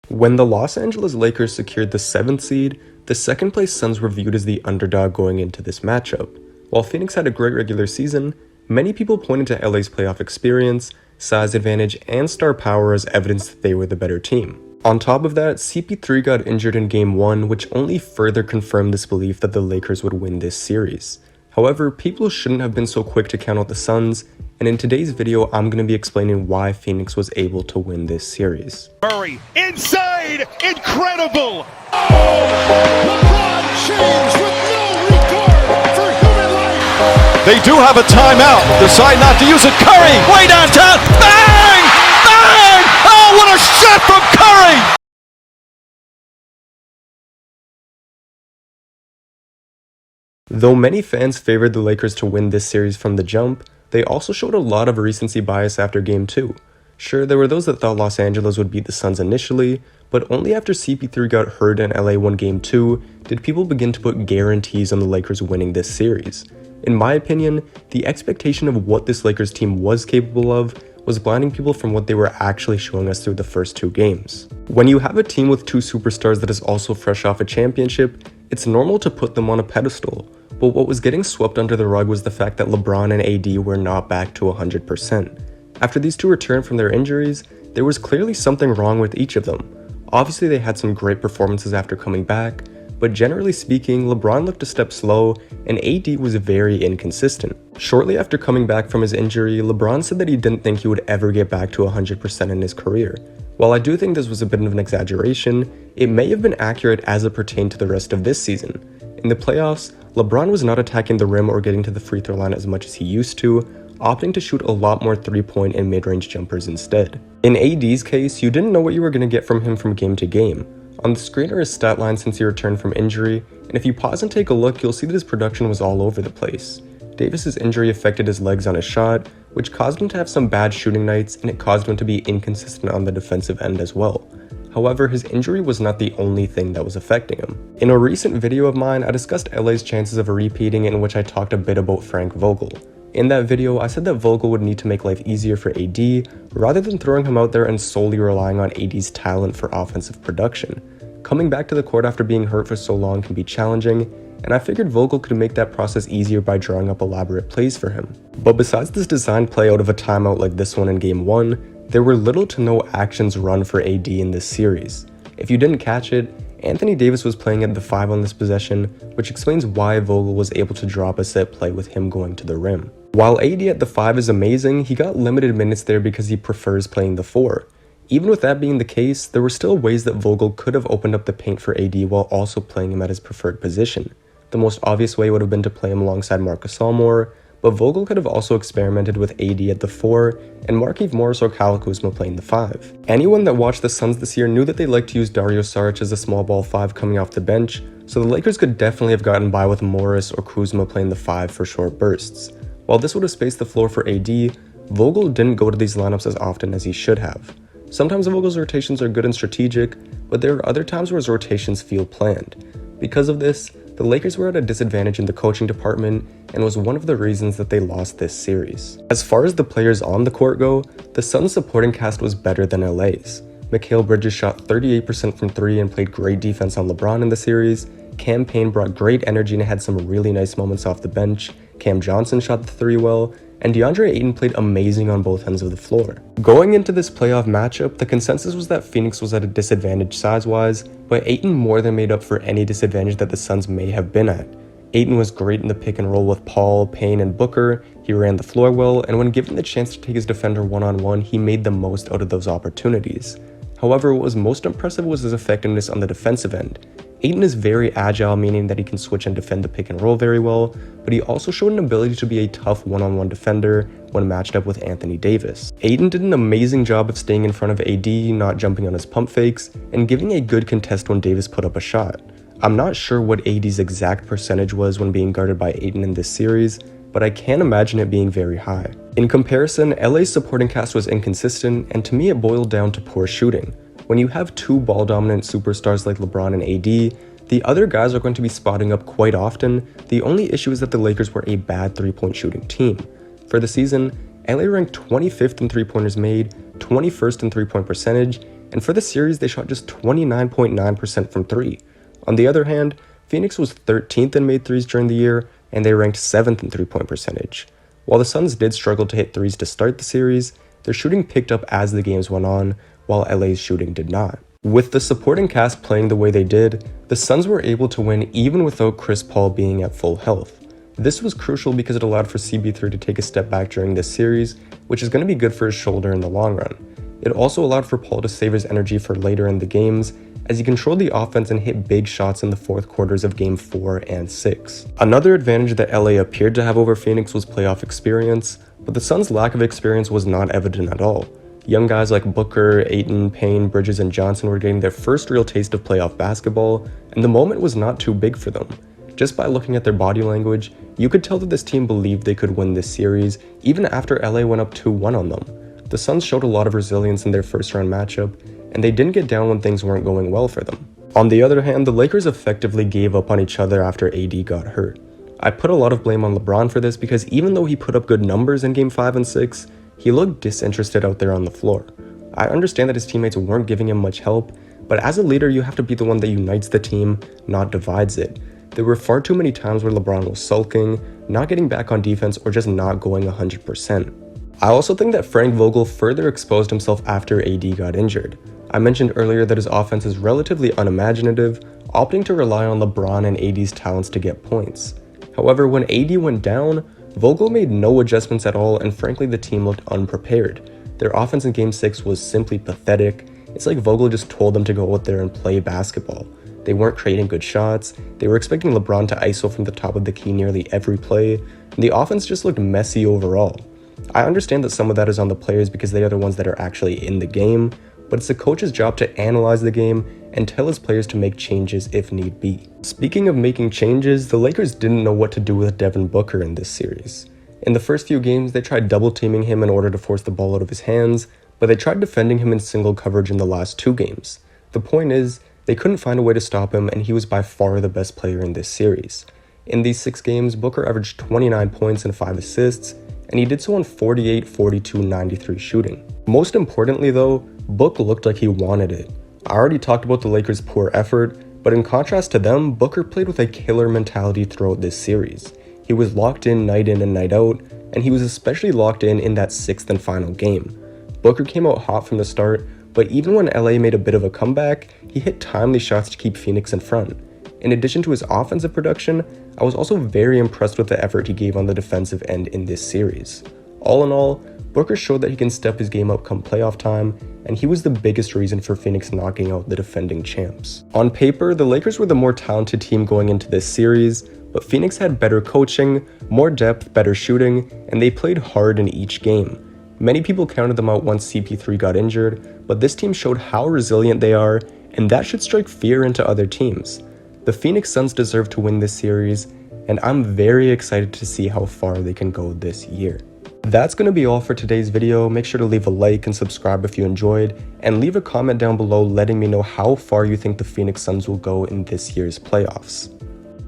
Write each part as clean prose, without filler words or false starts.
When the Los Angeles Lakers secured the 7th seed, the second place Suns were viewed as the underdog going into this matchup. While Phoenix had a great regular season, many people pointed to LA's playoff experience, size advantage, and star power as evidence that they were the better team. On top of that, CP3 got injured in Game 1, which only further confirmed this belief that the Lakers would win this series. However, people shouldn't have been so quick to count out the Suns, and in today's video, I'm going to be explaining why Phoenix was able to win this series. Murray, inside, incredible! LeBron James with no regard for human life. They do have a timeout, decide not to use it. Curry, way downtown, bang! Bang! Oh, what a shot from Curry! Though many fans favored the Lakers to win this series from the jump, they also showed a lot of recency bias after Game 2. Sure, there were those that thought Los Angeles would beat the Suns initially, but only after CP3 got hurt and LA won Game 2 did people begin to put guarantees on the Lakers winning this series. In my opinion, the expectation of what this Lakers team was capable of was blinding people from what they were actually showing us through the first 2 games. When you have a team with 2 superstars that is also fresh off a championship, it's normal to put them on a pedestal, but what was getting swept under the rug was the fact that LeBron and AD were not back to 100%. After these two returned from their injuries, there was clearly something wrong with each of them. Obviously they had some great performances after coming back, but generally speaking, LeBron looked a step slow and AD was very inconsistent. Shortly after coming back from his injury, LeBron said that he didn't think he would ever get back to 100% in his career. While I do think this was a bit of an exaggeration, it may have been accurate as it pertained to the rest of this season. In the playoffs, LeBron was not attacking the rim or getting to the free throw line as much as he used to, opting to shoot a lot more three-point and mid-range jumpers instead. In AD's case, you didn't know what you were going to get from him from game to game. On the screen are his stat lines since he returned from injury, and if you pause and take a look, you'll see that his production was all over the place. Davis's injury affected his legs on his shot, which caused him to have some bad shooting nights, and it caused him to be inconsistent on the defensive end as well. However, his injury was not the only thing that was affecting him. In a recent video of mine, I discussed LA's chances of repeating, in which I talked a bit about Frank Vogel. In that video, I said that Vogel would need to make life easier for AD, rather than throwing him out there and solely relying on AD's talent for offensive production. Coming back to the court after being hurt for so long can be challenging, and I figured Vogel could make that process easier by drawing up elaborate plays for him. But besides this designed play out of a timeout like this one in Game 1, there were little to no actions run for AD in this series. If you didn't catch it, Anthony Davis was playing at the 5 on this possession, which explains why Vogel was able to drop a set play with him going to the rim. While AD at the 5 is amazing, he got limited minutes there because he prefers playing the 4. Even with that being the case, there were still ways that Vogel could have opened up the paint for AD while also playing him at his preferred position. The most obvious way would have been to play him alongside Marc Gasol more, but Vogel could have also experimented with AD at the 4 and Markieff Morris or Kyle Kuzma playing the 5. Anyone that watched the Suns this year knew that they liked to use Dario Saric as a small ball 5 coming off the bench, so the Lakers could definitely have gotten by with Morris or Kuzma playing the 5 for short bursts. While this would have spaced the floor for AD, Vogel didn't go to these lineups as often as he should have. Sometimes Vogel's rotations are good and strategic, but there are other times where his rotations feel planned. Because of this, the Lakers were at a disadvantage in the coaching department and was one of the reasons that they lost this series. As far as the players on the court go, the Suns' supporting cast was better than LA's. Mikal Bridges shot 38% from 3 and played great defense on LeBron in the series. Cam Payne brought great energy and had some really nice moments off the bench. Cam Johnson shot the 3 well, and DeAndre Ayton played amazing on both ends of the floor. Going into this playoff matchup, the consensus was that Phoenix was at a disadvantage size-wise, but Ayton more than made up for any disadvantage that the Suns may have been at. Ayton was great in the pick and roll with Paul, Payne, and Booker, he ran the floor well, and when given the chance to take his defender one-on-one, he made the most out of those opportunities. However, what was most impressive was his effectiveness on the defensive end. Ayton is very agile, meaning that he can switch and defend the pick and roll very well, but he also showed an ability to be a tough one-on-one defender when matched up with Anthony Davis. Ayton did an amazing job of staying in front of AD, not jumping on his pump fakes, and giving a good contest when Davis put up a shot. I'm not sure what AD's exact percentage was when being guarded by Ayton in this series, but I can't imagine it being very high. In comparison, LA's supporting cast was inconsistent, and to me it boiled down to poor shooting. When you have 2 ball-dominant superstars like LeBron and AD, the other guys are going to be spotting up quite often. The only issue is that the Lakers were a bad 3-point shooting team. For the season, LA ranked 25th in 3-pointers made, 21st in 3-point percentage, and for the series they shot just 29.9% from 3. On the other hand, Phoenix was 13th in made threes during the year, and they ranked 7th in three-point percentage. While the Suns did struggle to hit threes to start the series, their shooting picked up as the games went on, while LA's shooting did not. With the supporting cast playing the way they did, the Suns were able to win even without Chris Paul being at full health. This was crucial because it allowed for CP3 to take a step back during this series, which is going to be good for his shoulder in the long run. It also allowed for Paul to save his energy for later in the games, as he controlled the offense and hit big shots in the fourth quarters of Game 4 and 6. Another advantage that LA appeared to have over Phoenix was playoff experience, but the Suns' lack of experience was not evident at all. Young guys like Booker, Ayton, Payne, Bridges, and Johnson were getting their first real taste of playoff basketball, and the moment was not too big for them. Just by looking at their body language, you could tell that this team believed they could win this series, even after LA went up 2-1 on them. The Suns showed a lot of resilience in their first-round matchup, and they didn't get down when things weren't going well for them. On the other hand, the Lakers effectively gave up on each other after AD got hurt. I put a lot of blame on LeBron for this because even though he put up good numbers in Game 5 and 6, he looked disinterested out there on the floor. I understand that his teammates weren't giving him much help, but as a leader you have to be the one that unites the team, not divides it. There were far too many times where LeBron was sulking, not getting back on defense, or just not going 100%. I also think that Frank Vogel further exposed himself after AD got injured. I mentioned earlier that his offense is relatively unimaginative, opting to rely on LeBron and AD's talents to get points. However, when AD went down, Vogel made no adjustments at all, and frankly the team looked unprepared. Their offense in Game 6 was simply pathetic. It's like Vogel just told them to go out there and play basketball. They weren't creating good shots, they were expecting LeBron to ISO from the top of the key nearly every play, and the offense just looked messy overall. I understand that some of that is on the players because they are the ones that are actually in the game, but it's the coach's job to analyze the game and tell his players to make changes if need be. Speaking of making changes, the Lakers didn't know what to do with Devin Booker in this series. In the first few games, they tried double teaming him in order to force the ball out of his hands, but they tried defending him in single coverage in the last 2 games. The point is, they couldn't find a way to stop him, and he was by far the best player in this series. In these 6 games, Booker averaged 29 points and 5 assists, and he did so on 48, 42, 93 shooting. Most importantly though, Book looked like he wanted it. I already talked about the Lakers' poor effort, but in contrast to them, Booker played with a killer mentality throughout this series. He was locked in and night out, and he was especially locked in that 6th and final game. Booker came out hot from the start, but even when LA made a bit of a comeback, he hit timely shots to keep Phoenix in front. In addition to his offensive production, I was also very impressed with the effort he gave on the defensive end in this series. All in all, Booker showed that he can step his game up come playoff time, and he was the biggest reason for Phoenix knocking out the defending champs. On paper, the Lakers were the more talented team going into this series, but Phoenix had better coaching, more depth, better shooting, and they played hard in each game. Many people counted them out once CP3 got injured, but this team showed how resilient they are, and that should strike fear into other teams. The Phoenix Suns deserve to win this series, and I'm very excited to see how far they can go this year. That's going to be all for today's video. Make sure to leave a like and subscribe if you enjoyed, and leave a comment down below letting me know how far you think the Phoenix Suns will go in this year's playoffs.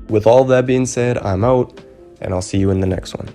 With all that being said, I'm out, and I'll see you in the next one.